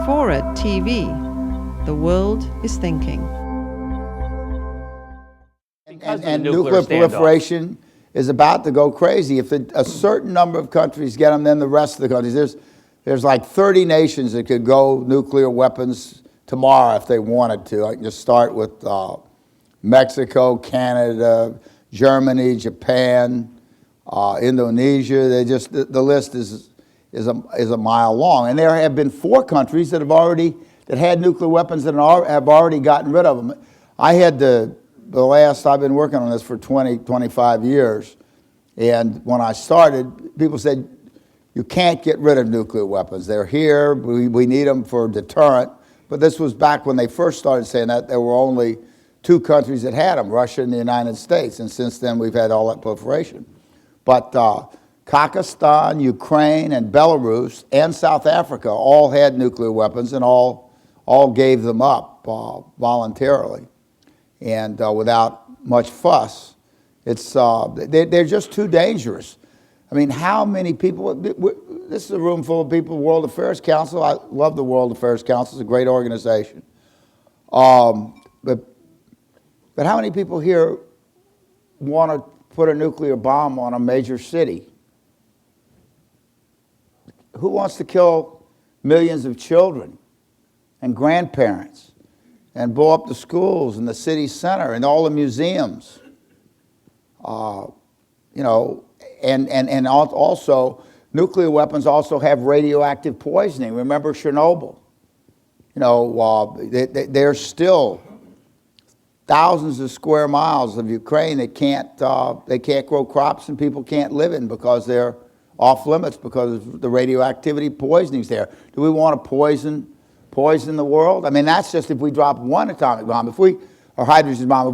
FORA.tv. The world is thinking. And nuclear proliferation is about to go crazy. If a certain number of countries get them, then the rest of the countries. There's like 30 nations that could go nuclear weapons tomorrow if they wanted to. I can just start with Mexico, Canada, Germany, Japan, Indonesia. The list is a mile long. And there have been 4 countries that had nuclear weapons that have already gotten rid of them. I had I've been working on this for 25 years, and when I started, people said, you can't get rid of nuclear weapons. They're here, we need them for deterrent. But this was back when they first started saying that. There were only 2 countries that had them, Russia and the United States, and since then we've had all that proliferation. But Kazakhstan, Ukraine, and Belarus, and South Africa all had nuclear weapons and all gave them up voluntarily. And without much fuss. They're just too dangerous. I mean, how many people, this is a room full of people, World Affairs Council, I love the World Affairs Council, it's a great organization. But how many people here want to put a nuclear bomb on a major city? Who wants to kill millions of children and grandparents? And blow up the schools and the city center and all the museums, and also nuclear weapons also have radioactive poisoning. Remember Chernobyl? There's still thousands of square miles of Ukraine that they can't grow crops and people can't live in because they're off limits because of the radioactivity poisoning's there. Do we want to poison the world? I mean, that's just if we drop one atomic bomb, or hydrogen bomb.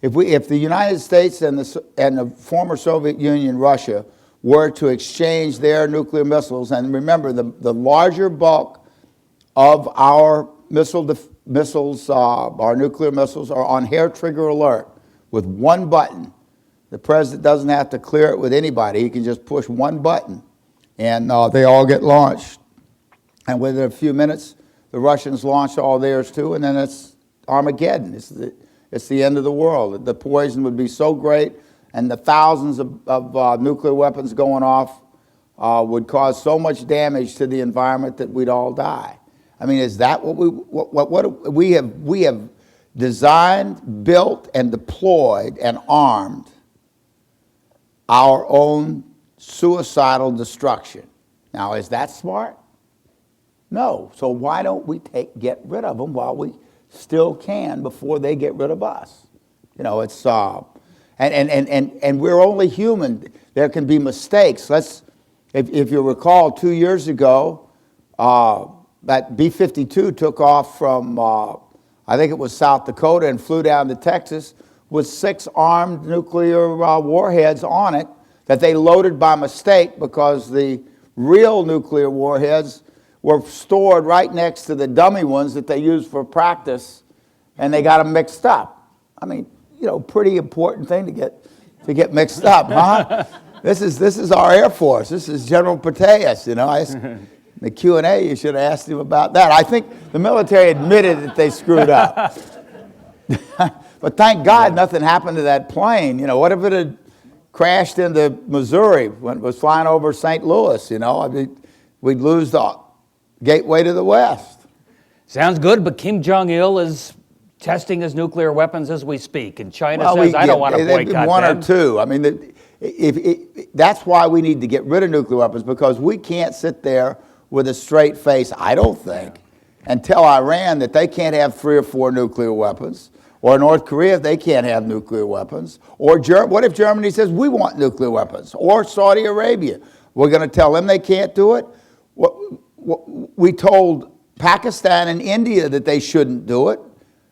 If the United States and the former Soviet Union, Russia, were to exchange their nuclear missiles, and remember, the larger bulk of our missiles, our nuclear missiles, are on hair trigger alert with one button. The president doesn't have to clear it with anybody. He can just push one button, and they all get launched. And within a few minutes, the Russians launch all theirs too, and then it's Armageddon. It's the end of the world. The poison would be so great, and the thousands of nuclear weapons going off would cause so much damage to the environment that we'd all die. I mean, is that what we have designed, built, and deployed and armed our own suicidal destruction? Now, is that smart? No. So why don't we get rid of them while we still can before they get rid of us? It's and we're only human. There can be mistakes. If you recall, 2 years ago, that B-52 took off from I think it was South Dakota and flew down to Texas with 6 armed nuclear warheads on it that they loaded by mistake because the real nuclear warheads were stored right next to the dummy ones that they use for practice, and they got them mixed up. I mean, pretty important thing to get mixed up, huh? This is our Air Force. This is General Petraeus, the Q&A, you should have asked him about that. I think the military admitted that they screwed up. But thank God nothing happened to that plane. What if it had crashed into Missouri when it was flying over St. Louis? I mean, we'd lose the gateway to the West. Sounds good, but Kim Jong-il is testing his nuclear weapons as we speak, and China says, I don't want to boycott one them. Or two. I mean, that's why we need to get rid of nuclear weapons, because we can't sit there with a straight face, I don't think, and tell Iran that they can't have 3 or 4 nuclear weapons, or North Korea, they can't have nuclear weapons, or what if Germany says we want nuclear weapons, or Saudi Arabia? We're going to tell them they can't do it? We told Pakistan and India that they shouldn't do it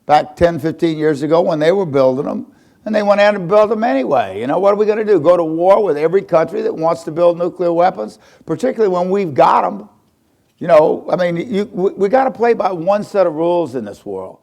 back 10, 15 years ago when they were building them, and they went out and built them anyway. What are we going to do? Go to war with every country that wants to build nuclear weapons, particularly when we've got them? I mean, we got to play by one set of rules in this world.